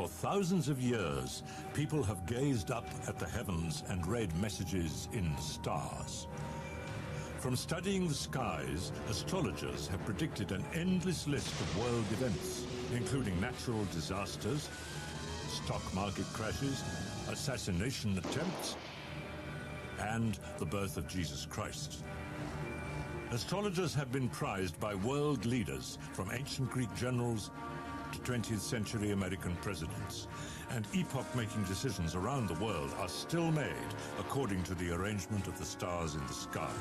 For thousands of years, people have gazed up at the heavens and read messages in stars. From studying the skies, astrologers have predicted an endless list of world events, including natural disasters, stock market crashes, assassination attempts, and the birth of Jesus Christ. Astrologers have been prized by world leaders, from ancient Greek generals to 20th century American presidents, and epoch-making decisions around the world are still made according to the arrangement of the stars in the sky.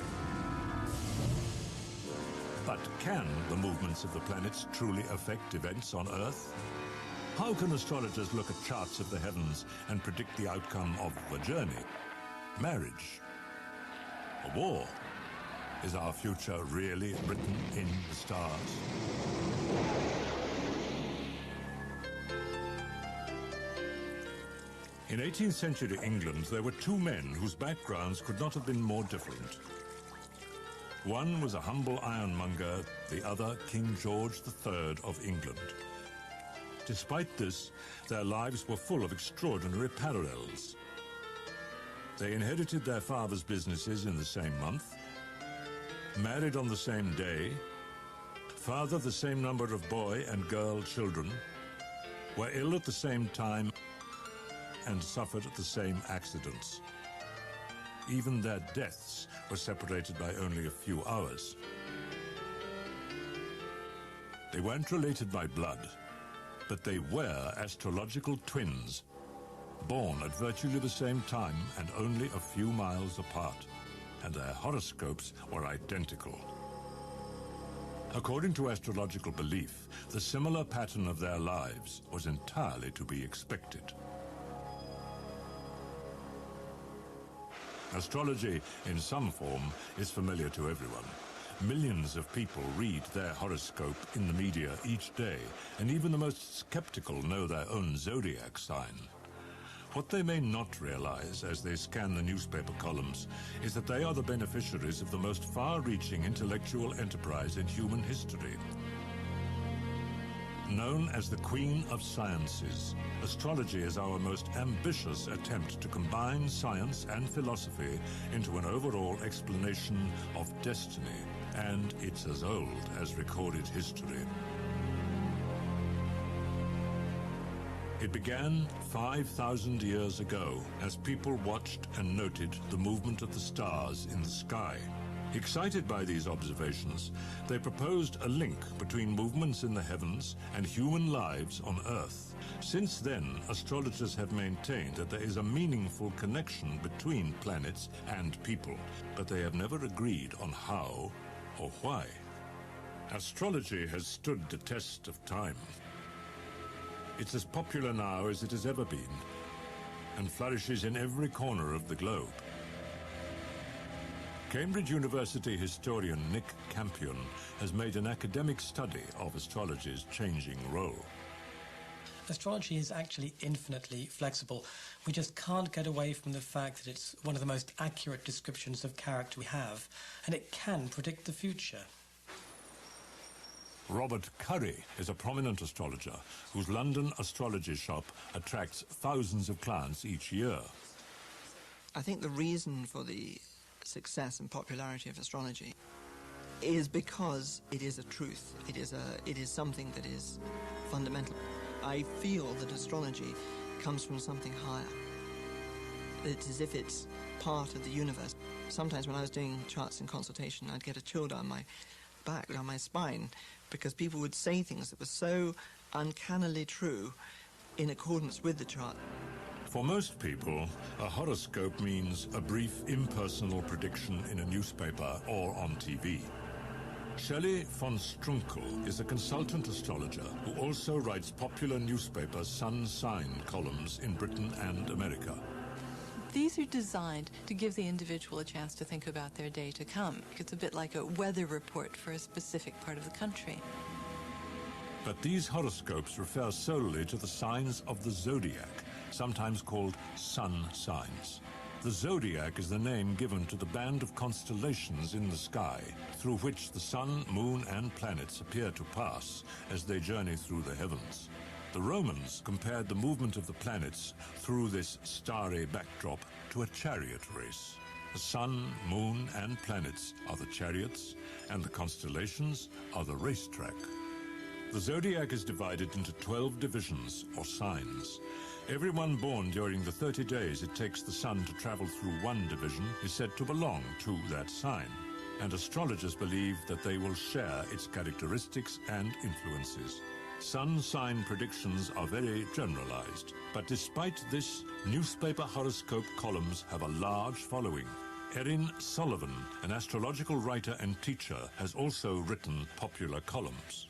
But can the movements of the planets truly affect events on Earth? How can astrologers look at charts of the heavens and predict the outcome of a journey, marriage, a war? Is our future really written in the stars? In 18th century England, there were two men whose backgrounds could not have been more different. One was a humble ironmonger, the other King George III of England. Despite this, their lives were full of extraordinary parallels. They inherited their father's businesses in the same month, married on the same day, fathered the same number of boy and girl children, were ill at the same time, and suffered the same accidents. Even their deaths were separated by only a few hours. They weren't related by blood, but they were astrological twins, born at virtually the same time and only a few miles apart, and their horoscopes were identical. According to astrological belief, the similar pattern of their lives was entirely to be expected. Astrology, in some form, is familiar to everyone. Millions of people read their horoscope in the media each day, and even the most skeptical know their own zodiac sign. What they may not realize as they scan the newspaper columns is that they are the beneficiaries of the most far-reaching intellectual enterprise in human history. Known as the Queen of Sciences, astrology is our most ambitious attempt to combine science and philosophy into an overall explanation of destiny, and it's as old as recorded history. It began 5,000 years ago as people watched and noted the movement of the stars in the sky. Excited by these observations, they proposed a link between movements in the heavens and human lives on Earth. Since then, astrologers have maintained that there is a meaningful connection between planets and people, but they have never agreed on how or why. Astrology has stood the test of time. It's as popular now as it has ever been, and flourishes in every corner of the globe. Cambridge University historian Nick Campion has made an academic study of astrology's changing role. Astrology is actually infinitely flexible. We just can't get away from the fact that it's one of the most accurate descriptions of character we have, and it can predict the future. Robert Curry is a prominent astrologer whose London astrology shop attracts thousands of clients each year. I think the reason for the success and popularity of astrology is because it is a truth. It is something that is fundamental. I feel that astrology comes from something higher. It's as if it's part of the universe. Sometimes when I was doing charts and consultation, I'd get a chill down my back, down my spine, because people would say things that were so uncannily true in accordance with the chart. For most people, a horoscope means a brief impersonal prediction in a newspaper or on TV. Shelley von Strunkel is a consultant astrologer who also writes popular newspaper sun sign columns in Britain and America. These are designed to give the individual a chance to think about their day to come. It's a bit like a weather report for a specific part of the country. But these horoscopes refer solely to the signs of the zodiac, sometimes called sun signs. The zodiac is the name given to the band of constellations in the sky, through which the sun, moon, and planets appear to pass as they journey through the heavens. The Romans compared the movement of the planets through this starry backdrop to a chariot race. The sun, moon, and planets are the chariots, and the constellations are the racetrack. The zodiac is divided into 12 divisions, or signs. Everyone born during the 30 days it takes the sun to travel through one division is said to belong to that sign, and astrologers believe that they will share its characteristics and influences. Sun sign predictions are very generalized, but despite this, newspaper horoscope columns have a large following. Erin Sullivan, an astrological writer and teacher, has also written popular columns.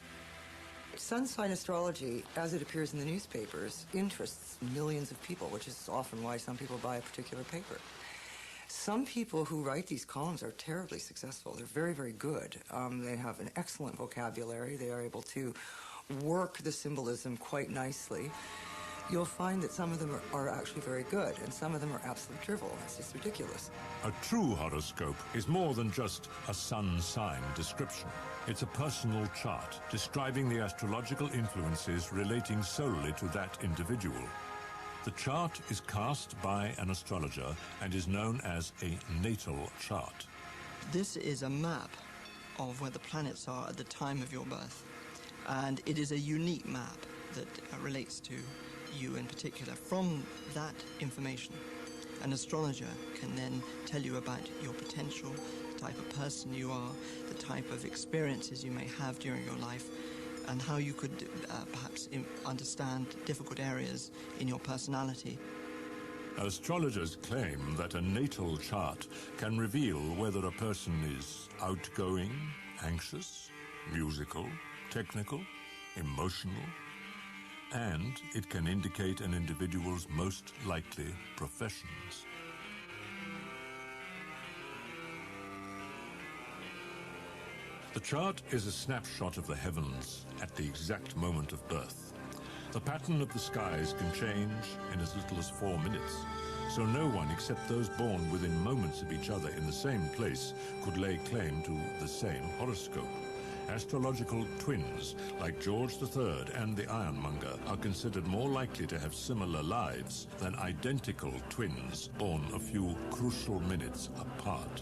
Sun sign astrology, as it appears in the newspapers, interests millions of people, which is often why some people buy a particular paper. Some people who write these columns are terribly successful. They're very, very good. They have an excellent vocabulary. They are able to work the symbolism quite nicely. You'll find that some of them are actually very good, and some of them are absolutely drivel. It's just ridiculous. A true horoscope is more than just a sun sign description. It's a personal chart describing the astrological influences relating solely to that individual. The chart is cast by an astrologer and is known as a natal chart. This is a map of where the planets are at the time of your birth. And it is a unique map that relates to you in particular. From that information, an astrologer can then tell you about your potential, the type of person you are, the type of experiences you may have during your life, and how you could perhaps understand difficult areas in your personality. Astrologers claim that a natal chart can reveal whether a person is outgoing, anxious, musical, technical, emotional, and it can indicate an individual's most likely professions. The chart is a snapshot of the heavens at the exact moment of birth. The pattern of the skies can change in as little as 4 minutes, so no one except those born within moments of each other in the same place could lay claim to the same horoscope. Astrological twins, like George III and the Ironmonger, are considered more likely to have similar lives than identical twins born a few crucial minutes apart.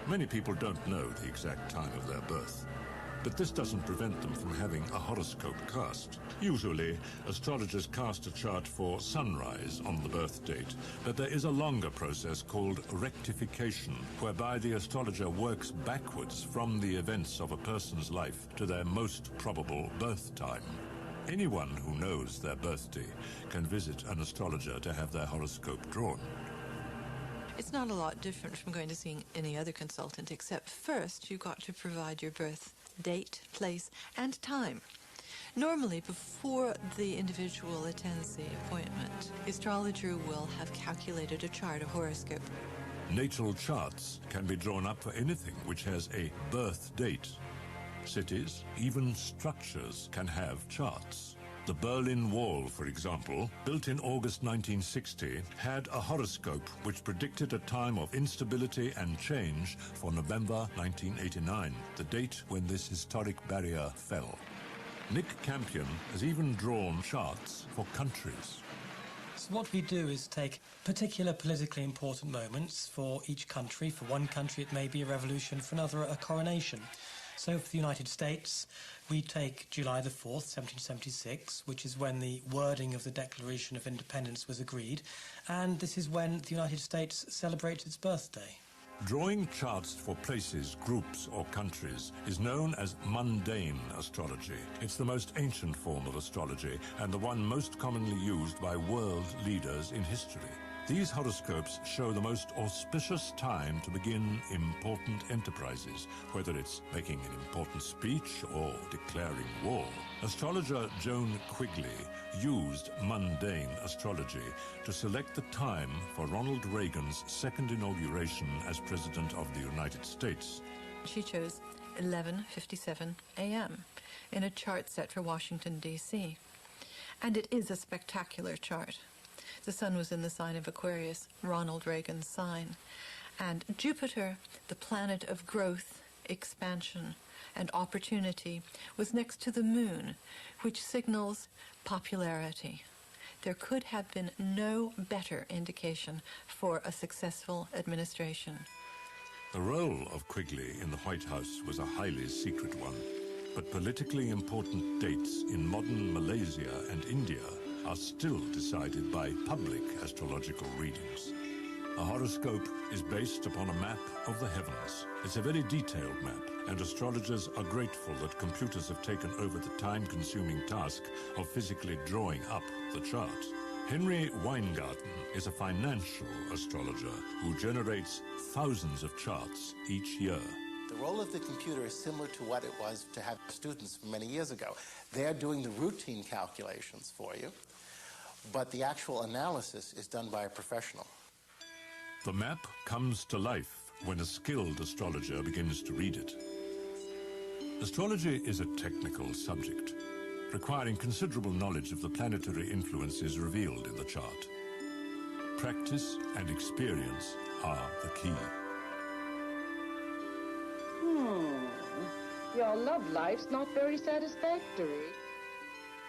Many people don't know the exact time of their birth, but this doesn't prevent them from having a horoscope cast. Usually, astrologers cast a chart for sunrise on the birth date, but there is a longer process called rectification, whereby the astrologer works backwards from the events of a person's life to their most probable birth time. Anyone who knows their birthday can visit an astrologer to have their horoscope drawn. It's not a lot different from going to see any other consultant, except first you've got to provide your birth date, place, and time. Normally, before the individual attends the appointment, the astrologer will have calculated a chart, a horoscope. Natal charts can be drawn up for anything which has a birth date. Cities, even structures, can have charts. The Berlin Wall, for example, built in August 1960, had a horoscope which predicted a time of instability and change for November 1989, the date when this historic barrier fell. Nick Campion has even drawn charts for countries. So what we do is take particular politically important moments for each country. For one country, it may be a revolution. For another, a coronation. So for the United States, we take July the 4th, 1776, which is when the wording of the Declaration of Independence was agreed, and this is when the United States celebrates its birthday. Drawing charts for places, groups, or countries is known as mundane astrology. It's the most ancient form of astrology and the one most commonly used by world leaders in history. These horoscopes show the most auspicious time to begin important enterprises, whether it's making an important speech or declaring war. Astrologer Joan Quigley used mundane astrology to select the time for Ronald Reagan's second inauguration as President of the United States. She chose 11:57 a.m. in a chart set for Washington, D.C. And it is a spectacular chart. The sun was in the sign of Aquarius, Ronald Reagan's sign. And Jupiter, the planet of growth, expansion, and opportunity, was next to the moon, which signals popularity. There could have been no better indication for a successful administration. The role of Quigley in the White House was a highly secret one, but politically important dates in modern Malaysia and India are still decided by public astrological readings. A horoscope is based upon a map of the heavens. It's a very detailed map, and astrologers are grateful that computers have taken over the time-consuming task of physically drawing up the chart. Henry Weingarten is a financial astrologer who generates thousands of charts each year. The role of the computer is similar to what it was to have students many years ago. They're doing the routine calculations for you, but the actual analysis is done by a professional. The map comes to life when a skilled astrologer begins to read it. Astrology is a technical subject, requiring considerable knowledge of the planetary influences revealed in the chart. Practice and experience are the key. Your love life's not very satisfactory.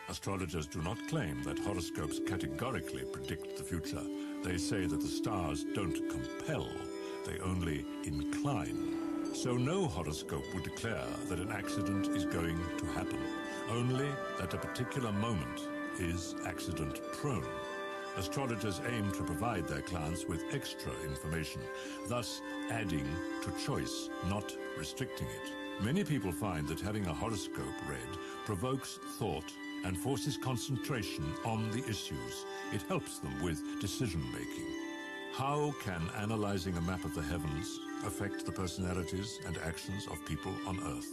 Astrologers do not claim that horoscopes categorically predict the future. They say that the stars don't compel, they only incline. So no horoscope would declare that an accident is going to happen, only that a particular moment is accident-prone. Astrologers aim to provide their clients with extra information, thus adding to choice, not restricting it. Many people find that having a horoscope read provokes thought and forces concentration on the issues. It helps them with decision-making. How can analyzing a map of the heavens affect the personalities and actions of people on Earth?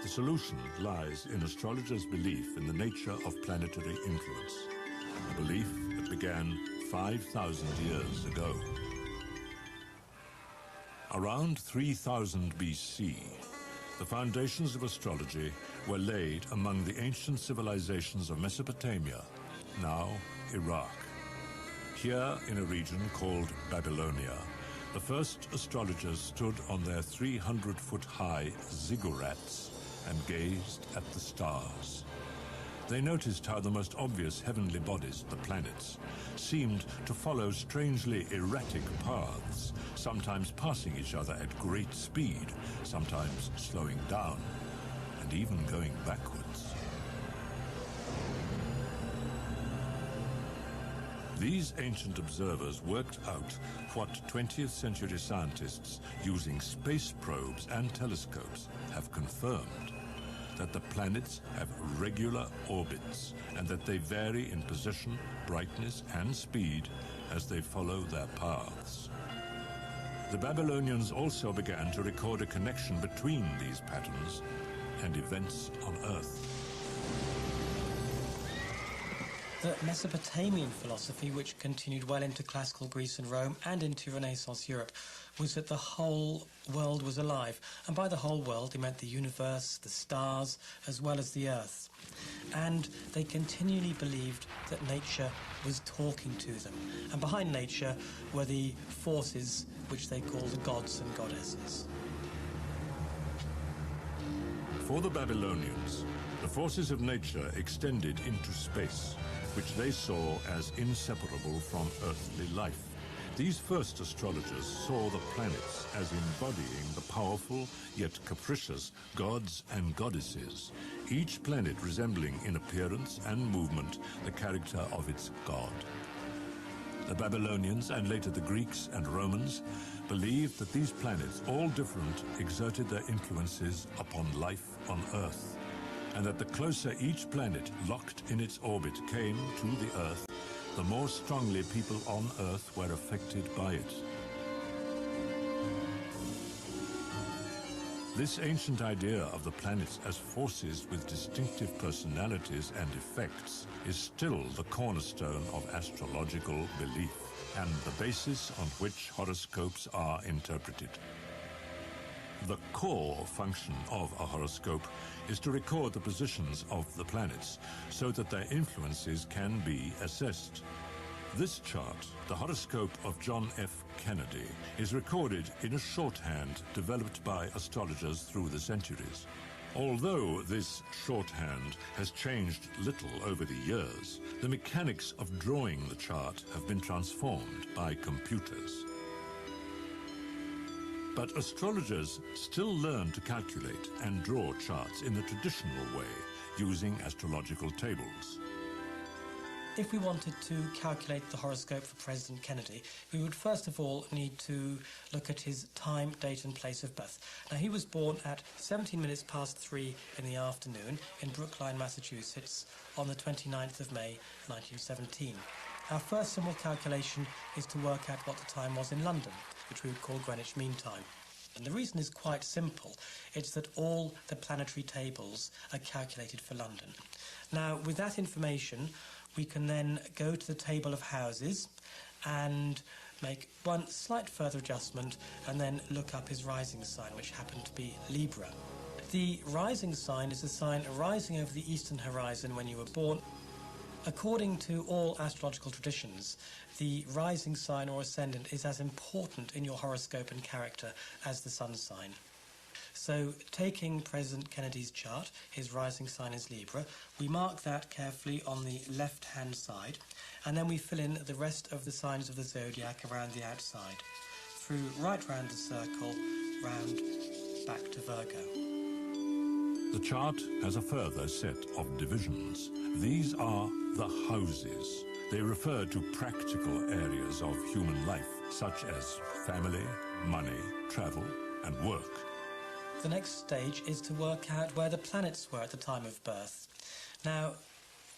The solution lies in astrologers' belief in the nature of planetary influence, a belief that began 5,000 years ago. Around 3000 BC, the foundations of astrology were laid among the ancient civilizations of Mesopotamia, now Iraq. Here, in a region called Babylonia, the first astrologers stood on their 300-foot-high ziggurats and gazed at the stars. They noticed how the most obvious heavenly bodies, the planets, seemed to follow strangely erratic paths, sometimes passing each other at great speed, sometimes slowing down, and even going backwards. These ancient observers worked out what 20th century scientists using space probes and telescopes have confirmed: that the planets have regular orbits and that they vary in position, brightness, and speed as they follow their paths. The Babylonians also began to record a connection between these patterns and events on Earth. The Mesopotamian philosophy, which continued well into classical Greece and Rome and into Renaissance Europe, was that the whole world was alive. And by the whole world, they meant the universe, the stars, as well as the Earth. And they continually believed that nature was talking to them. And behind nature were the forces which they called the gods and goddesses. For the Babylonians, the forces of nature extended into space, which they saw as inseparable from earthly life. These first astrologers saw the planets as embodying the powerful yet capricious gods and goddesses, each planet resembling in appearance and movement the character of its god. The Babylonians, and later the Greeks and Romans, believed that these planets, all different, exerted their influences upon life on Earth, and that the closer each planet locked in its orbit came to the Earth, the more strongly people on Earth were affected by it. This ancient idea of the planets as forces with distinctive personalities and effects is still the cornerstone of astrological belief and the basis on which horoscopes are interpreted. The core function of a horoscope is to record the positions of the planets so that their influences can be assessed. This chart, the horoscope of John F. Kennedy, is recorded in a shorthand developed by astrologers through the centuries. Although this shorthand has changed little over the years, the mechanics of drawing the chart have been transformed by computers. But astrologers still learn to calculate and draw charts in the traditional way, using astrological tables. If we wanted to calculate the horoscope for President Kennedy, we would first of all need to look at his time, date and place of birth. Now, he was born at 17 minutes past 3 in the afternoon in Brookline, Massachusetts on the 29th of May, 1917. Our first simple calculation is to work out what the time was in London, which we would call Greenwich Mean Time. And the reason is quite simple. It's that all the planetary tables are calculated for London. Now, with that information, we can then go to the table of houses and make one slight further adjustment and then look up his rising sign, which happened to be Libra. The rising sign is a sign rising over the eastern horizon when you were born. According to all astrological traditions, the rising sign or ascendant is as important in your horoscope and character as the sun sign. So, taking President Kennedy's chart, his rising sign is Libra, we mark that carefully on the left-hand side, and then we fill in the rest of the signs of the zodiac around the outside, through right round the circle, round back to Virgo. The chart has a further set of divisions. These are the houses. They refer to practical areas of human life, such as family, money, travel, and work. The next stage is to work out where the planets were at the time of birth. Now,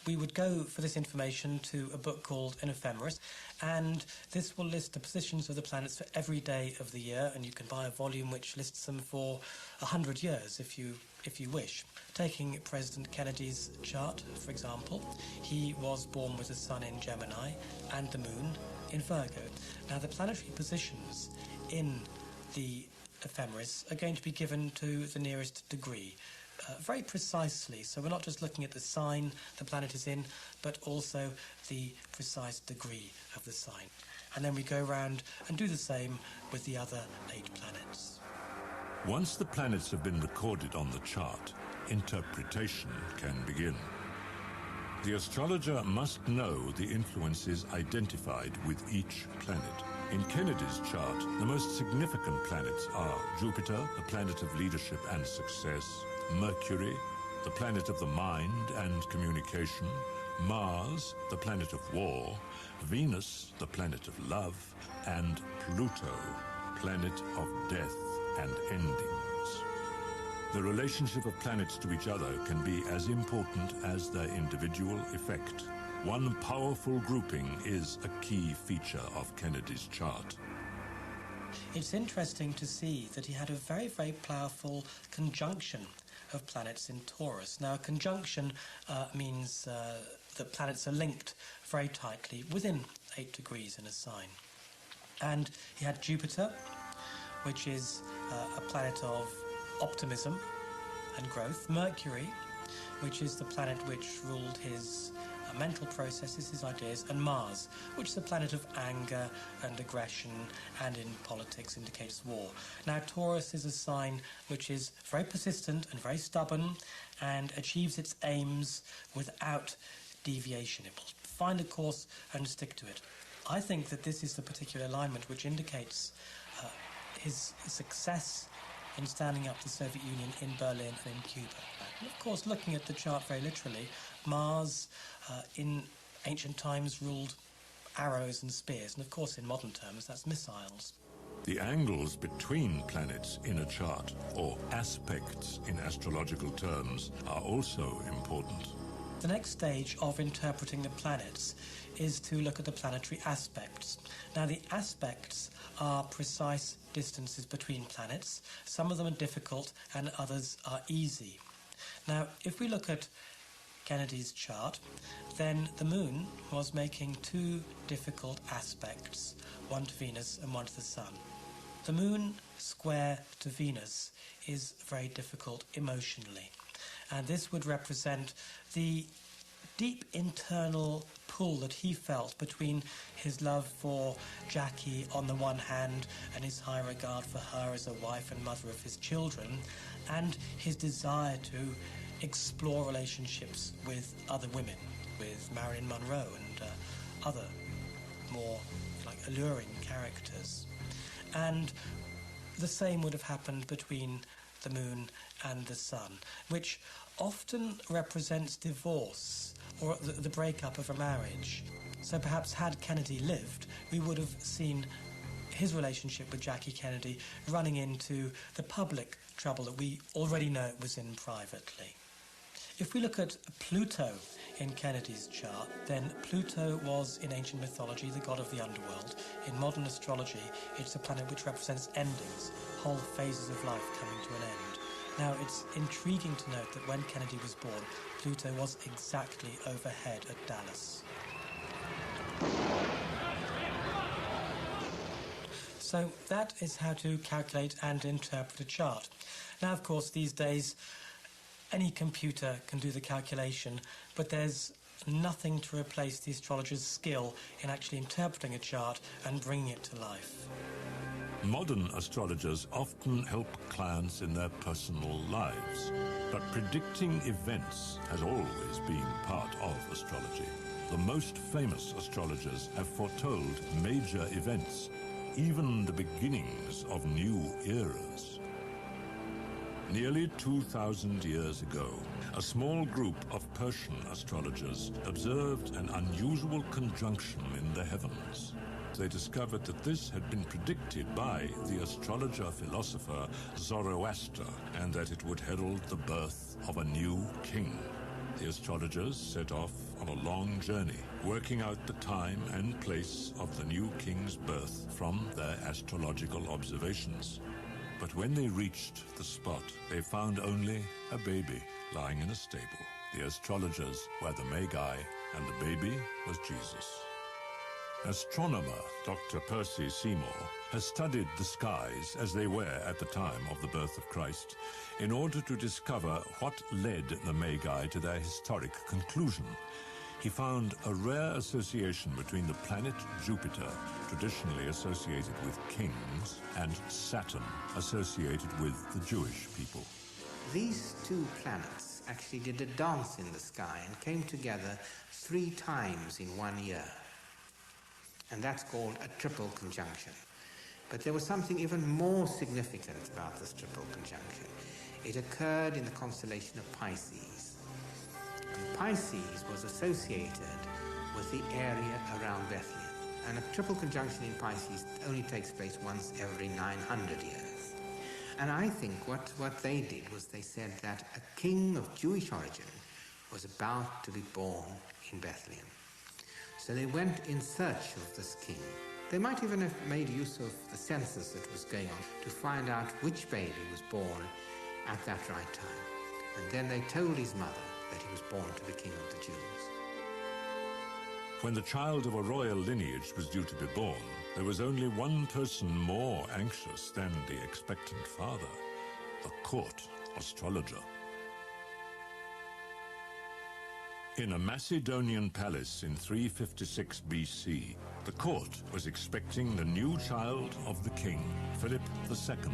we would go for this information to a book called An Ephemeris, and this will list the positions of the planets for every day of the year, and you can buy a volume which lists them for 100 years if you wish. Taking President Kennedy's chart, for example, he was born with the sun in Gemini and the moon in Virgo. Now, the planetary positions in the Ephemeris are going to be given to the nearest degree, very precisely. So we're not just looking at the sign the planet is in, but also the precise degree of the sign. And then we go around and do the same with the other 8 planets. Once the planets have been recorded on the chart, interpretation can begin. The astrologer must know the influences identified with each planet. In Kennedy's chart, the most significant planets are Jupiter, the planet of leadership and success, Mercury, the planet of the mind and communication, Mars, the planet of war, Venus, the planet of love, and Pluto, planet of death and endings. The relationship of planets to each other can be as important as their individual effect. One powerful grouping is a key feature of Kennedy's chart. It's interesting to see that he had a very, very powerful conjunction of planets in Taurus. Now, a conjunction means that planets are linked very tightly within 8 degrees in a sign. And he had Jupiter, which is a planet of optimism and growth. Mercury, which is the planet which ruled his mental processes, his ideas, and Mars, which is a planet of anger and aggression, and in politics indicates war. Now, Taurus is a sign which is very persistent and very stubborn and achieves its aims without deviation. It will find a course and stick to it. I think that this is the particular alignment which indicates his success in standing up the Soviet Union in Berlin and in Cuba. And of course, looking at the chart very literally, Mars in ancient times ruled arrows and spears, and of course in modern terms that's missiles. The angles between planets in a chart, or aspects in astrological terms, are also important. The next stage of interpreting the planets is to look at the planetary aspects. Now, the aspects are precise distances between planets. Some of them are difficult and others are easy. Now, if we look at Kennedy's chart, then the Moon was making two difficult aspects, one to Venus and one to the Sun. The Moon square to Venus is very difficult emotionally, and this would represent the deep internal pull that he felt between his love for Jackie on the one hand and his high regard for her as a wife and mother of his children, and his desire to explore relationships with other women, with Marilyn Monroe and other more alluring characters. And the same would have happened between the Moon and the Sun, which often represents divorce or the breakup of a marriage. So perhaps had Kennedy lived, we would have seen his relationship with Jackie Kennedy running into the public trouble that we already know it was in privately. If we look at Pluto in Kennedy's chart, then Pluto was in ancient mythology the god of the underworld. In modern astrology, it's a planet which represents endings, whole phases of life coming to an end. Now, it's intriguing to note that when Kennedy was born, Pluto was exactly overhead at Dallas. So that is how to calculate and interpret a chart. Now, of course, these days, any computer can do the calculation, but there's nothing to replace the astrologer's skill in actually interpreting a chart and bringing it to life. Modern astrologers often help clients in their personal lives, but predicting events has always been part of astrology. The most famous astrologers have foretold major events, even the beginnings of new eras. Nearly 2,000 years ago, a small group of Persian astrologers observed an unusual conjunction in the heavens. They discovered that this had been predicted by the astrologer-philosopher Zoroaster, and that it would herald the birth of a new king. The astrologers set off on a long journey, working out the time and place of the new king's birth from their astrological observations. But when they reached the spot, they found only a baby lying in a stable. The astrologers were the Magi, and the baby was Jesus. Astronomer Dr. Percy Seymour has studied the skies as they were at the time of the birth of Christ in order to discover what led the Magi to their historic conclusion. He found a rare association between the planet Jupiter, traditionally associated with kings, and Saturn, associated with the Jewish people. These two planets actually did a dance in the sky and came together 3 times in 1 year. And that's called a triple conjunction. But there was something even more significant about this triple conjunction. It occurred in the constellation of Pisces. And Pisces was associated with the area around Bethlehem. And a triple conjunction in Pisces only takes place once every 900 years. And I think what they did was they said that a king of Jewish origin was about to be born in Bethlehem. So they went in search of this king. They might even have made use of the census that was going on to find out which baby was born at that right time. And then they told his mother that he was born to the king of the Jews. When the child of a royal lineage was due to be born, there was only one person more anxious than the expectant father, the court astrologer. In a Macedonian palace in 356 BC, the court was expecting the new child of the king, Philip II,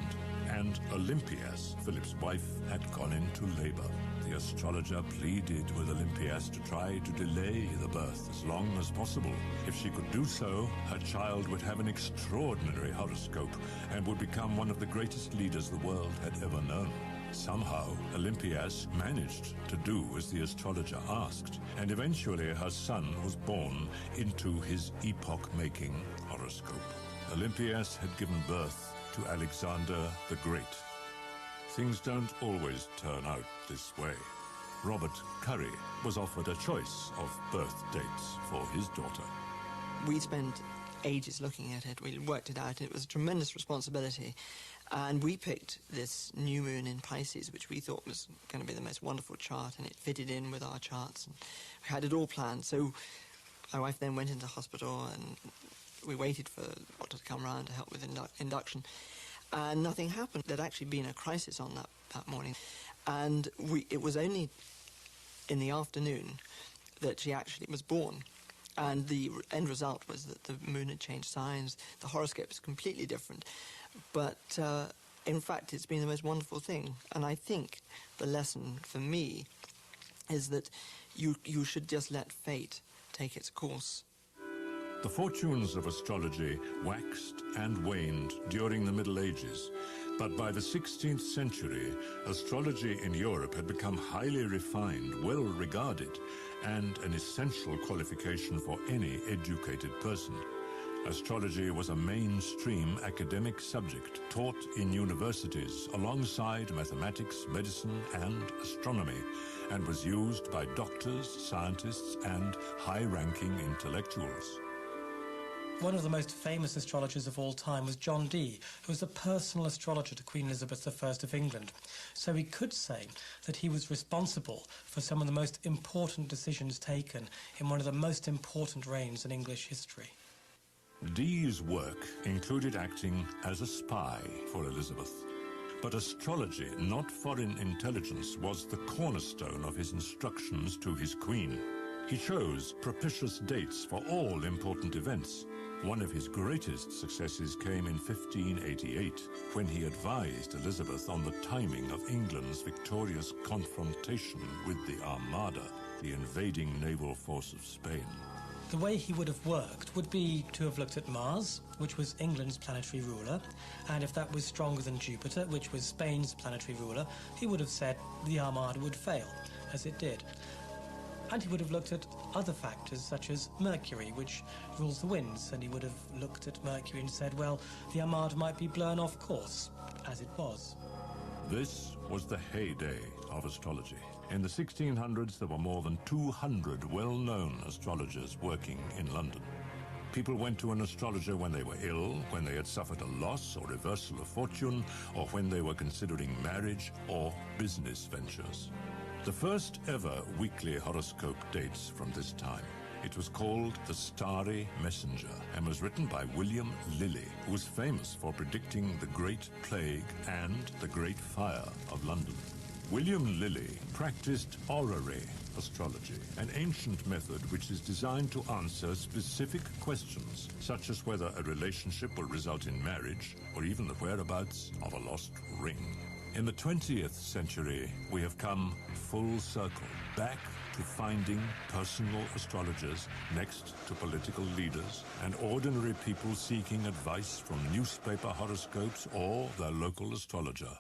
and Olympias, Philip's wife, had gone into labor. The astrologer pleaded with Olympias to try to delay the birth as long as possible. If she could do so, her child would have an extraordinary horoscope and would become one of the greatest leaders the world had ever known. Somehow, Olympias managed to do as the astrologer asked, and eventually her son was born into his epoch-making horoscope. Olympias had given birth to Alexander the Great. Things don't always turn out this way. Robert Curry, was offered a choice of birth dates for his daughter. We spent ages looking at it. We worked it out. It was a tremendous responsibility. And we picked this new moon in Pisces, which we thought was going to be the most wonderful chart, and it fitted in with our charts. And we had it all planned. So my wife then went into hospital, and we waited for the doctor to come around to help with induction. And nothing happened. There'd actually been a crisis on that morning. And it was only in the afternoon that she actually was born. And the end result was that the moon had changed signs. The horoscope was completely different. But in fact, it's been the most wonderful thing. And I think the lesson for me is that you should just let fate take its course. The fortunes of astrology waxed and waned during the Middle Ages, but by the 16th century, astrology in Europe had become highly refined, well regarded, and an essential qualification for any educated person. Astrology was a mainstream academic subject taught in universities alongside mathematics, medicine, and astronomy, and was used by doctors, scientists, and high-ranking intellectuals. One of the most famous astrologers of all time was John Dee, who was a personal astrologer to Queen Elizabeth I of England. So we could say that he was responsible for some of the most important decisions taken in one of the most important reigns in English history. Dee's work included acting as a spy for Elizabeth. But astrology, not foreign intelligence, was the cornerstone of his instructions to his queen. He chose propitious dates for all important events. One of his greatest successes came in 1588, when he advised Elizabeth on the timing of England's victorious confrontation with the Armada, the invading naval force of Spain. The way he would have worked would be to have looked at Mars, which was England's planetary ruler, and if that was stronger than Jupiter, which was Spain's planetary ruler, he would have said the Armada would fail, as it did. And he would have looked at other factors, such as Mercury, which rules the winds, and he would have looked at Mercury and said, well, the Armada might be blown off course, as it was. This was the heyday of astrology. In the 1600s, there were more than 200 well-known astrologers working in London. People went to an astrologer when they were ill, when they had suffered a loss or reversal of fortune, or when they were considering marriage or business ventures. The first ever weekly horoscope dates from this time. It was called The Starry Messenger and was written by William Lilly, who was famous for predicting the Great Plague and the Great Fire of London. William Lilly practiced horary astrology, an ancient method which is designed to answer specific questions, such as whether a relationship will result in marriage or even the whereabouts of a lost ring. In the 20th century, we have come full circle, back to finding personal astrologers next to political leaders and ordinary people seeking advice from newspaper horoscopes or their local astrologer.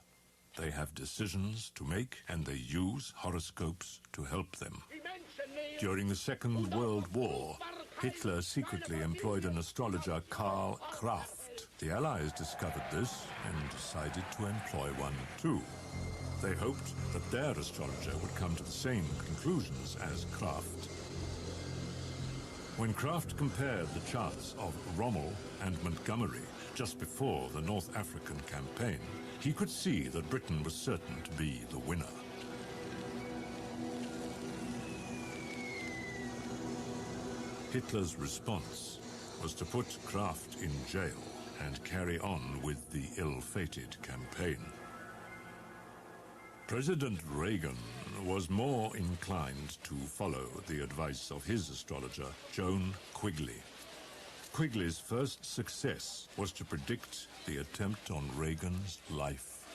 They have decisions to make, and they use horoscopes to help them. During the Second World War, Hitler secretly employed an astrologer, Karl Kraft. The Allies discovered this and decided to employ one too. They hoped that their astrologer would come to the same conclusions as Kraft. When Kraft compared the charts of Rommel and Montgomery just before the North African campaign, he could see that Britain was certain to be the winner. Hitler's response was to put Kraft in jail and carry on with the ill-fated campaign. President Reagan was more inclined to follow the advice of his astrologer, Joan Quigley. Quigley's first success was to predict the attempt on Reagan's life.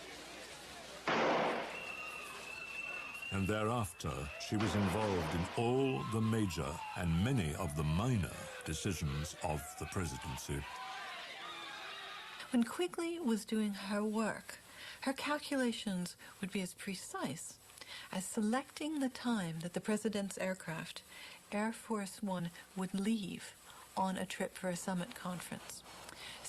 And thereafter, she was involved in all the major and many of the minor decisions of the presidency. When Quigley was doing her work, her calculations would be as precise as selecting the time that the president's aircraft, Air Force One, would leave on a trip for a summit conference.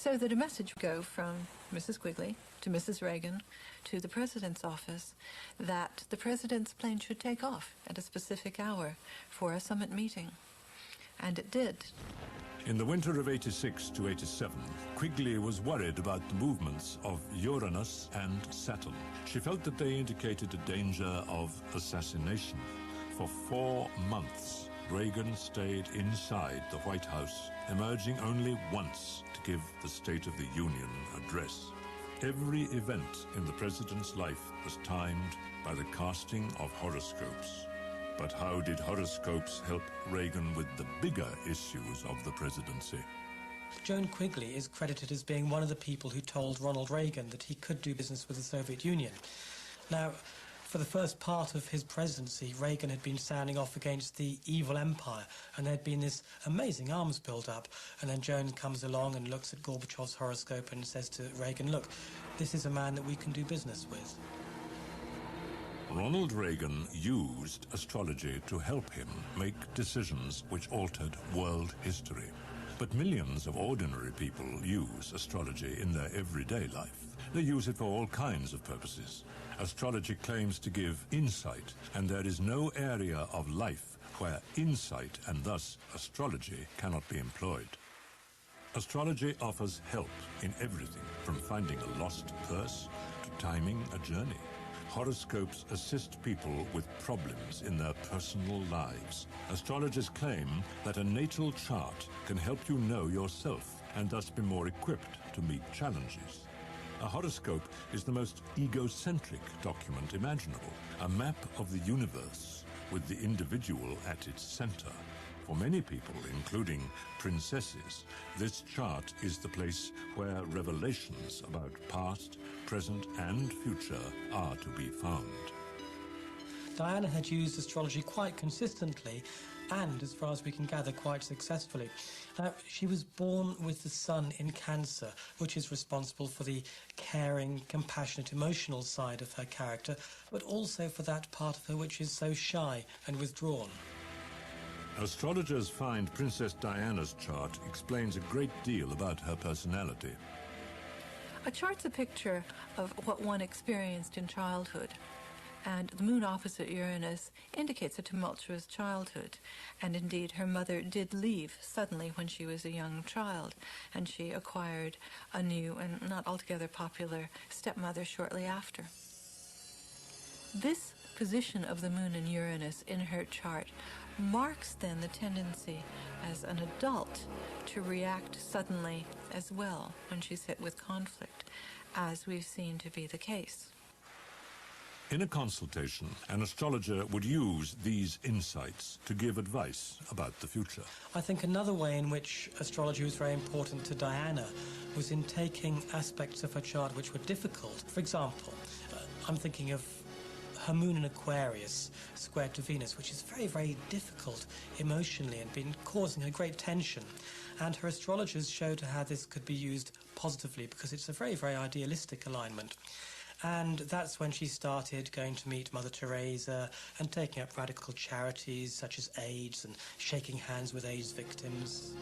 So that a message would go from Mrs. Quigley to Mrs. Reagan to the President's office that the President's plane should take off at a specific hour for a summit meeting. And it did. In the winter of 86 to 87, Quigley was worried about the movements of Uranus and Saturn. She felt that they indicated a danger of assassination. For 4 months, Reagan stayed inside the White House, emerging only once to give the State of the Union address. Every event in the president's life was timed by the casting of horoscopes. But how did horoscopes help Reagan with the bigger issues of the presidency? Joan Quigley is credited as being one of the people who told Ronald Reagan that he could do business with the Soviet Union. Now, for the first part of his presidency, Reagan had been sounding off against the evil empire, and there'd been this amazing arms build-up. And then Joan comes along and looks at Gorbachev's horoscope and says to Reagan, look, this is a man that we can do business with. Ronald Reagan used astrology to help him make decisions which altered world history. But millions of ordinary people use astrology in their everyday life. They use it for all kinds of purposes. Astrology claims to give insight, and there is no area of life where insight, and thus astrology, cannot be employed. Astrology offers help in everything, from finding a lost purse to timing a journey. Horoscopes assist people with problems in their personal lives. Astrologers claim that a natal chart can help you know yourself and thus be more equipped to meet challenges. A horoscope is the most egocentric document imaginable, a map of the universe with the individual at its center. For many people, including princesses, this chart is the place where revelations about past, present, and future are to be found. Diana had used astrology quite consistently and, as far as we can gather, quite successfully. She was born with the sun in Cancer, which is responsible for the caring, compassionate, emotional side of her character, but also for that part of her which is so shy and withdrawn. Astrologers find Princess Diana's chart explains a great deal about her personality. A chart's a picture of what one experienced in childhood, and the moon opposite Uranus indicates a tumultuous childhood. And indeed, her mother did leave suddenly when she was a young child, and she acquired a new and not altogether popular stepmother shortly after. This position of the moon and Uranus in her chart marks then the tendency as an adult to react suddenly as well when she's hit with conflict, as we've seen to be the case. In a consultation, an astrologer would use these insights to give advice about the future. I think another way in which astrology was very important to Diana was in taking aspects of her chart which were difficult. For example, I'm thinking of her moon in Aquarius, squared to Venus, which is very, very difficult emotionally and been causing her great tension. And her astrologers showed her how this could be used positively because it's a very, very idealistic alignment. And that's when she started going to meet Mother Teresa and taking up radical charities such as AIDS and shaking hands with AIDS victims.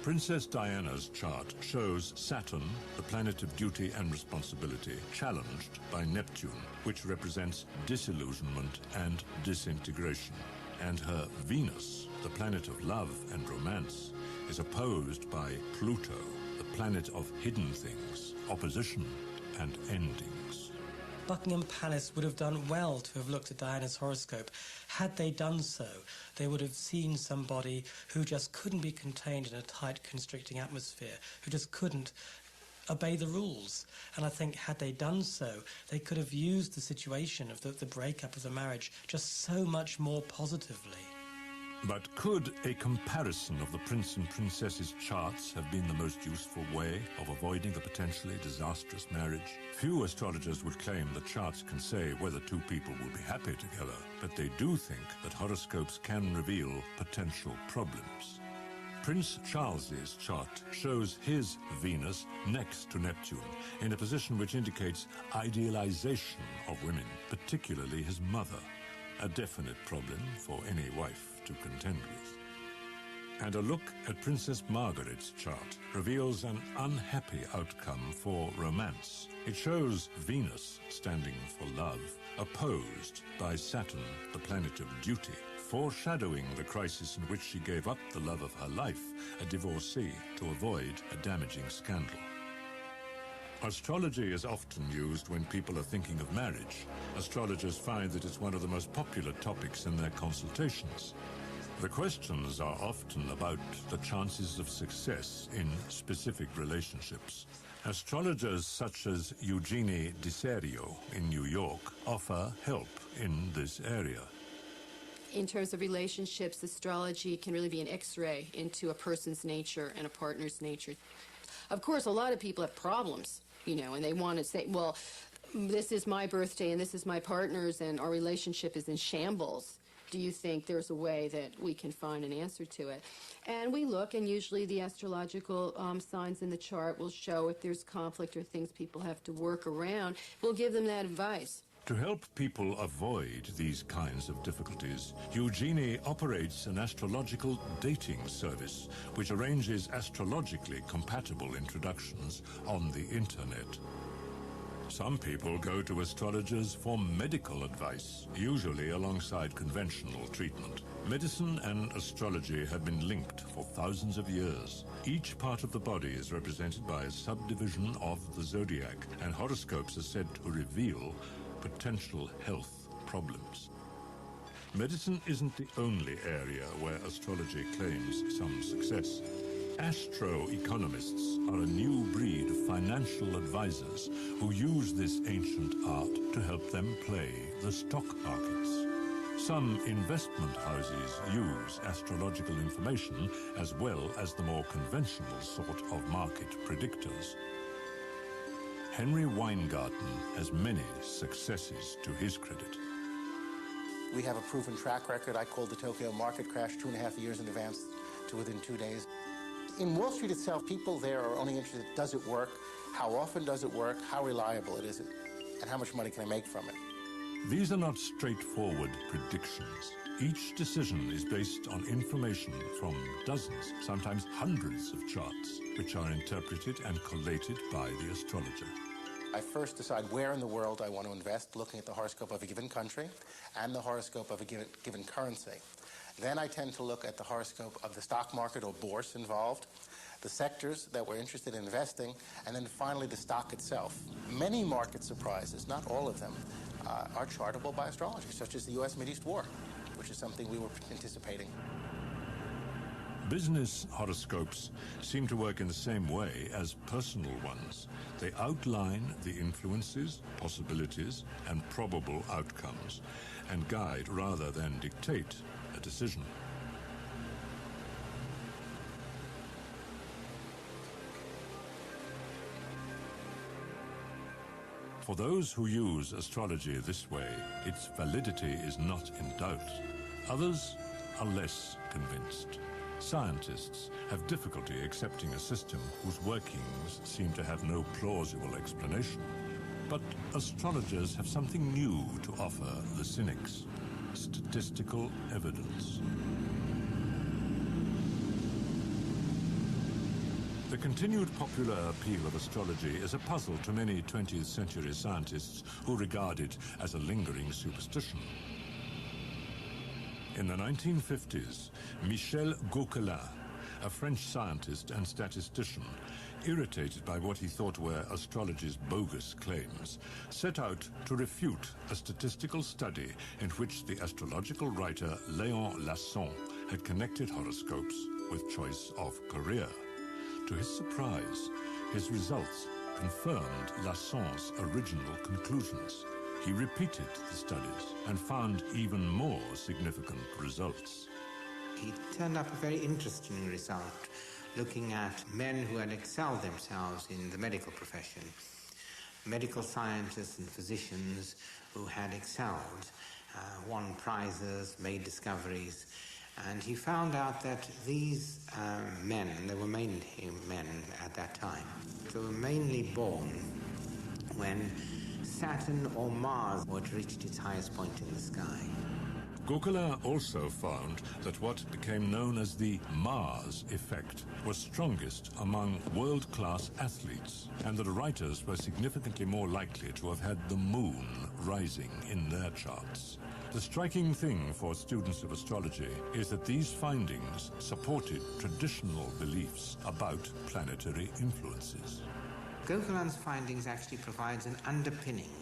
Princess Diana's chart shows Saturn, the planet of duty and responsibility, challenged by Neptune, which represents disillusionment and disintegration. And her Venus, the planet of love and romance, is opposed by Pluto, the planet of hidden things, opposition and endings. Buckingham Palace would have done well to have looked at Diana's horoscope. Had they done so, they would have seen somebody who just couldn't be contained in a tight, constricting atmosphere, who just couldn't obey the rules. And I think had they done so, they could have used the situation of the breakup of the marriage just so much more positively. But could a comparison of the prince and princess's charts have been the most useful way of avoiding a potentially disastrous marriage? Few astrologers would claim that charts can say whether two people will be happy together, but they do think that horoscopes can reveal potential problems. Prince Charles's chart shows his Venus next to Neptune in a position which indicates idealization of women, particularly his mother, a definite problem for any wife to contend with. And a look at Princess Margaret's chart reveals an unhappy outcome for romance. It shows Venus, standing for love, opposed by Saturn, the planet of duty, foreshadowing the crisis in which she gave up the love of her life, a divorcee, to avoid a damaging scandal. Astrology is often used when people are thinking of marriage. Astrologers find that it's one of the most popular topics in their consultations. The questions are often about the chances of success in specific relationships. Astrologers such as Eugenie DiSerio in New York offer help in this area. In terms of relationships, astrology can really be an X-ray into a person's nature and a partner's nature. Of course, a lot of people have problems, and they want to say, well, this is my birthday and this is my partner's and our relationship is in shambles. Do you think there's a way that we can find an answer to it? And we look, and usually the astrological signs in the chart will show if there's conflict or things people have to work around. We'll give them that advice. To help people avoid these kinds of difficulties, Eugenie operates an astrological dating service which arranges astrologically compatible introductions on the internet. Some people go to astrologers for medical advice, usually alongside conventional treatment. Medicine and astrology have been linked for thousands of years. Each part of the body is represented by a subdivision of the zodiac, and horoscopes are said to reveal potential health problems. Medicine isn't the only area where astrology claims some success. Astro-economists are a new breed of financial advisors who use this ancient art to help them play the stock markets. Some investment houses use astrological information as well as the more conventional sort of market predictors. Henry Weingarten has many successes to his credit. We have a proven track record. I called the Tokyo market crash 2.5 years in advance to within 2 days. In Wall Street itself, people there are only interested, does it work? How often does it work? How reliable is it? And how much money can I make from it? These are not straightforward predictions. Each decision is based on information from dozens, sometimes hundreds of charts, which are interpreted and collated by the astrologer. I first decide where in the world I want to invest, looking at the horoscope of a given country and the horoscope of a given currency. Then I tend to look at the horoscope of the stock market or bourse involved, the sectors that we're interested in investing, and then finally the stock itself. Many market surprises, not all of them, are chartable by astrology, such as the U.S.-Mideast War, which is something we were anticipating. Business horoscopes seem to work in the same way as personal ones. They outline the influences, possibilities, and probable outcomes, and guide rather than dictate a decision. For those who use astrology this way, its validity is not in doubt. Others are less convinced. Scientists have difficulty accepting a system whose workings seem to have no plausible explanation. But astrologers have something new to offer the cynics: statistical evidence. The continued popular appeal of astrology is a puzzle to many 20th century scientists who regard it as a lingering superstition. In the 1950s, Michel Gauquelin, a French scientist and statistician, irritated by what he thought were astrology's bogus claims, set out to refute a statistical study in which the astrological writer Léon Lasson had connected horoscopes with choice of career. To his surprise, his results confirmed Lasson's original conclusions. He repeated the studies and found even more significant results. He turned up a very interesting result, looking at men who had excelled themselves in the medical profession, medical scientists and physicians who had excelled, won prizes, made discoveries, and he found out that these men, they were mainly men at that time, they were mainly born when Saturn or Mars had reached its highest point in the sky. Gokula also found that what became known as the Mars effect was strongest among world-class athletes, and that writers were significantly more likely to have had the moon rising in their charts. The striking thing for students of astrology is that these findings supported traditional beliefs about planetary influences. Gokulan's findings actually provides an underpinning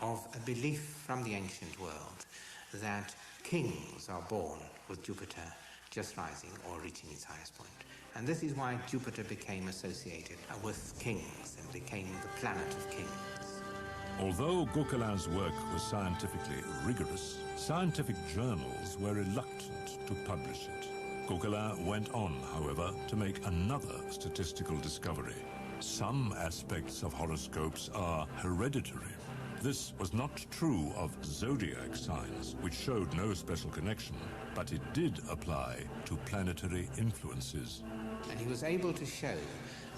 of a belief from the ancient world that kings are born with Jupiter just rising or reaching its highest point. And this is why Jupiter became associated with kings and became the planet of kings. Although Gokulan's work was scientifically rigorous, scientific journals were reluctant to publish it. Gokula went on, however, to make another statistical discovery. Some aspects of horoscopes are hereditary. This was not true of zodiac signs, which showed no special connection, but it did apply to planetary influences. And he was able to show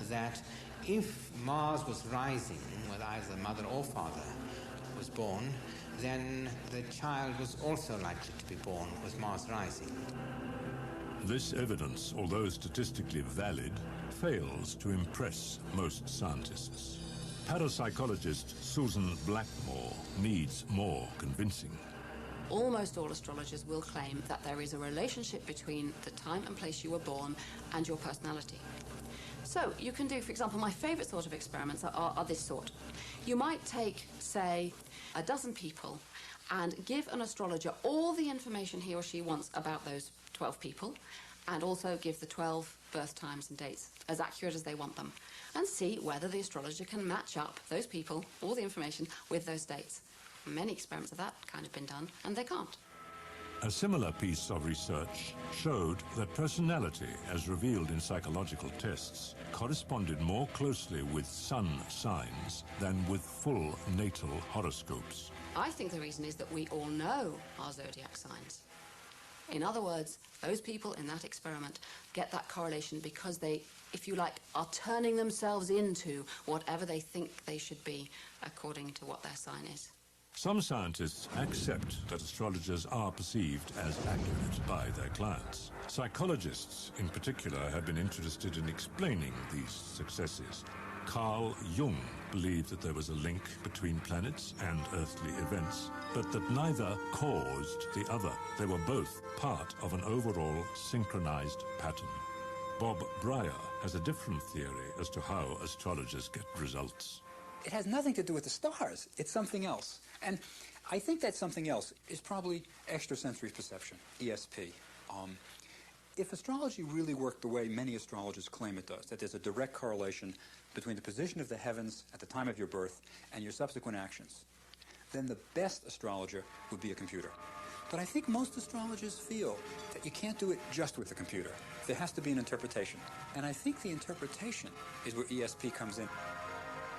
that if Mars was rising, whether either mother or father was born, then the child was also likely to be born with Mars rising. This evidence, although statistically valid, fails to impress most scientists. Parapsychologist Susan Blackmore needs more convincing. Almost all astrologers will claim that there is a relationship between the time and place you were born and your personality. So you can do, for example, my favorite sort of experiments are this sort. You might take, say, a dozen people and give an astrologer all the information he or she wants about those 12 people, and also give the 12 birth times and dates as accurate as they want them, and see whether the astrologer can match up those people, all the information, with those dates. Many experiments of that kind have been done, and they can't. A similar piece of research showed that personality, as revealed in psychological tests, corresponded more closely with sun signs than with full natal horoscopes. I think the reason is that we all know our zodiac signs. In other words, those people in that experiment get that correlation because they, if you like, are turning themselves into whatever they think they should be according to what their sign is. Some scientists accept that astrologers are perceived as accurate by their clients. Psychologists, in particular, have been interested in explaining these successes. Carl Jung believed that there was a link between planets and earthly events, but that neither caused the other. They were both part of an overall synchronized pattern. Bob Breyer has a different theory as to how astrologers get results. It has nothing to do with the stars. It's something else. And I think that something else is probably extrasensory perception, ESP. If astrology really worked the way many astrologers claim it does, that there's a direct correlation between the position of the heavens at the time of your birth and your subsequent actions, then the best astrologer would be a computer. But I think most astrologers feel that you can't do it just with the computer. There has to be an interpretation. And I think the interpretation is where ESP comes in.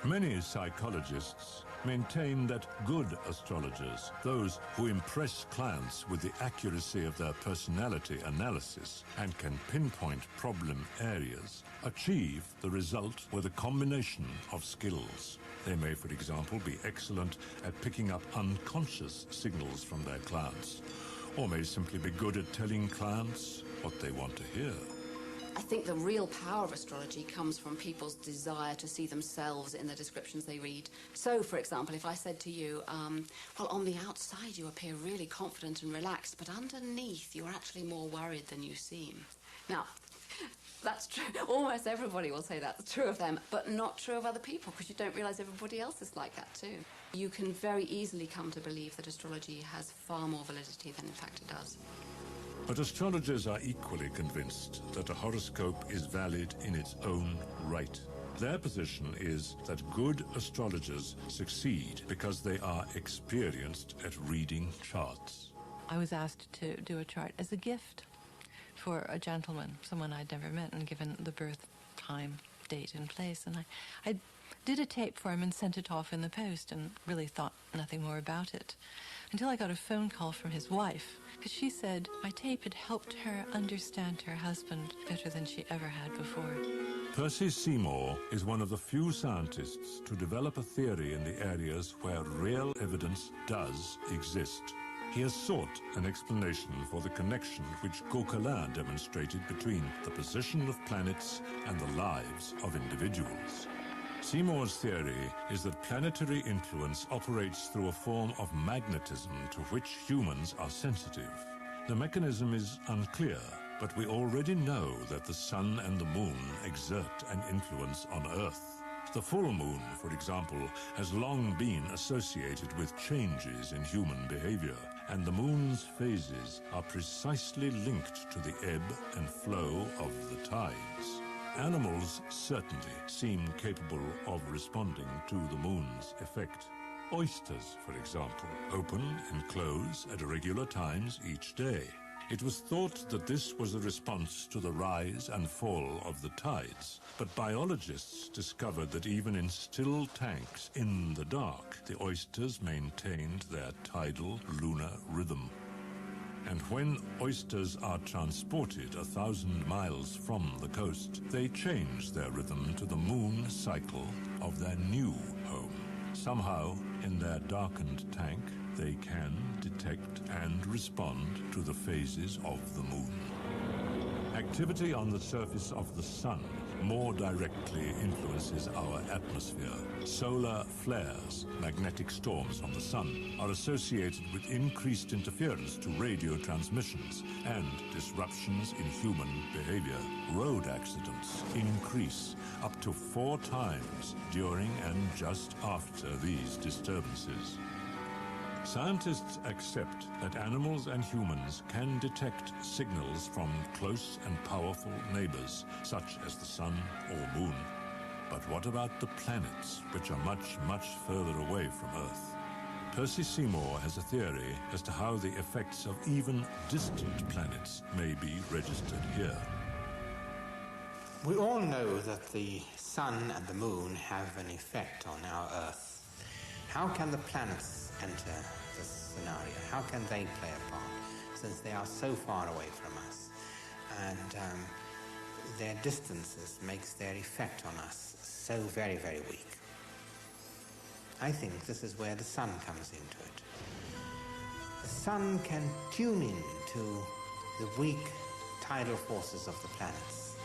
Many psychologists maintain that good astrologers, those who impress clients with the accuracy of their personality analysis and can pinpoint problem areas, achieve the result with a combination of skills. They may, for example, be excellent at picking up unconscious signals from their clients, or may simply be good at telling clients what they want to hear. I think the real power of astrology comes from people's desire to see themselves in the descriptions they read. So, for example, if I said to you, well, on the outside you appear really confident and relaxed, but underneath you're actually more worried than you seem. Now, that's true. Almost everybody will say that's true of them, but not true of other people, because you don't realize everybody else is like that too. You can very easily come to believe that astrology has far more validity than in fact it does. But astrologers are equally convinced that a horoscope is valid in its own right. Their position is that good astrologers succeed because they are experienced at reading charts. I was asked to do a chart as a gift for a gentleman, someone I'd never met, and given the birth time, date, and place. And I did a tape for him and sent it off in the post and really thought nothing more about it until I got a phone call from his wife, because she said my tape had helped her understand her husband better than she ever had before. Percy Seymour is one of the few scientists to develop a theory in the areas where real evidence does exist. He has sought an explanation for the connection which Gauquelin demonstrated between the position of planets and the lives of individuals. Seymour's theory is that planetary influence operates through a form of magnetism to which humans are sensitive. The mechanism is unclear, but we already know that the sun and the moon exert an influence on Earth. The full moon, for example, has long been associated with changes in human behavior, and the moon's phases are precisely linked to the ebb and flow of the tides. Animals certainly seem capable of responding to the moon's effect. Oysters, for example, open and close at irregular times each day. It was thought that this was a response to the rise and fall of the tides, but biologists discovered that even in still tanks in the dark, the oysters maintained their tidal lunar rhythm. And when oysters are transported 1,000 miles from the coast, they change their rhythm to the moon cycle of their new home. Somehow, in their darkened tank, they can detect and respond to the phases of the moon. Activity on the surface of the sun more directly influences our atmosphere. Solar flares, magnetic storms on the sun, are associated with increased interference to radio transmissions and disruptions in human behavior. Road accidents increase up to 4 times during and just after these disturbances. Scientists accept that animals and humans can detect signals from close and powerful neighbors, such as the sun or moon. But what about the planets, which are much, much further away from Earth? Percy Seymour has a theory as to how the effects of even distant planets may be registered here. We all know that the sun and the moon have an effect on our Earth. How can the planets enter this scenario? How can they play a part, since they are so far away from us? And their distances makes their effect on us so very, very weak. I think this is where the sun comes into it. The sun can tune in to the weak tidal forces of the planets.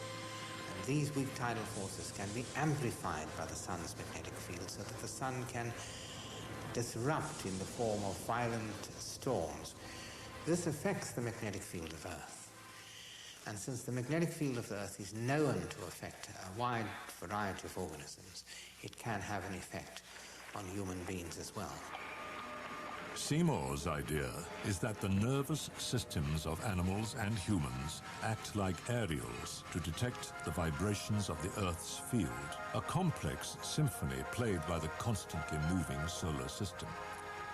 And these weak tidal forces can be amplified by the sun's magnetic field, so that the sun can disrupt in the form of violent storms. This affects the magnetic field of Earth. And since the magnetic field of the Earth is known to affect a wide variety of organisms, it can have an effect on human beings as well. Seymour's idea is that the nervous systems of animals and humans act like aerials to detect the vibrations of the Earth's field, a complex symphony played by the constantly moving solar system.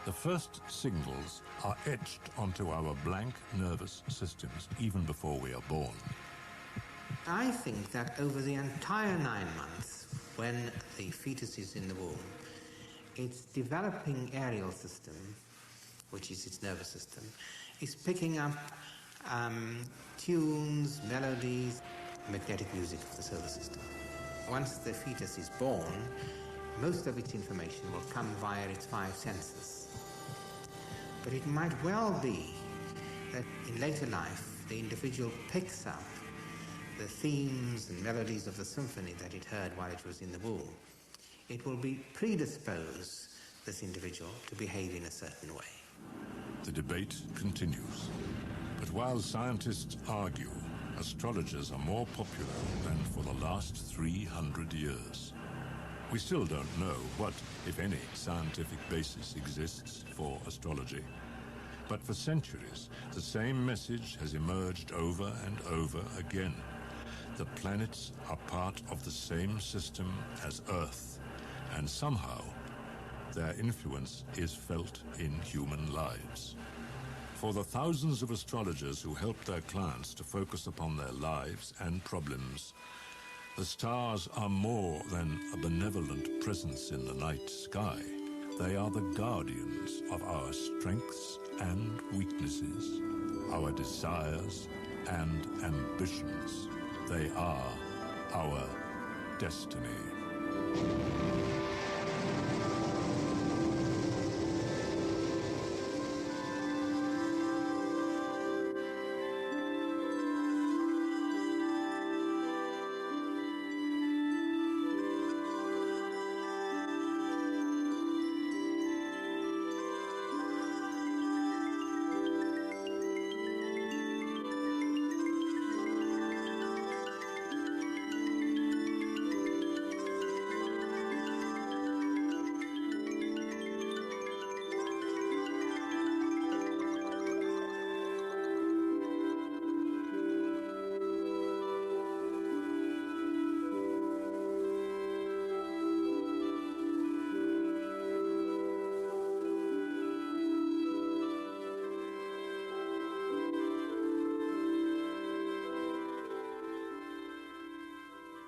The first signals are etched onto our blank nervous systems even before we are born. I think that over the entire 9 months, when the fetus is in the womb, its developing aerial system, which is its nervous system, is picking up tunes, melodies, magnetic music of the solar system. Once the fetus is born, most of its information will come via its 5 senses. But it might well be that in later life, the individual picks up the themes and melodies of the symphony that it heard while it was in the womb. It will be predisposed, this individual, to behave in a certain way. The debate continues. But while scientists argue, astrologers are more popular than for the last 300 years. We still don't know what, if any, scientific basis exists for astrology. But for centuries, the same message has emerged over and over again. The planets are part of the same system as Earth, and somehow their influence is felt in human lives. For the thousands of astrologers who help their clients to focus upon their lives and problems, the stars are more than a benevolent presence in the night sky. They are the guardians of our strengths and weaknesses, our desires and ambitions. They are our destiny.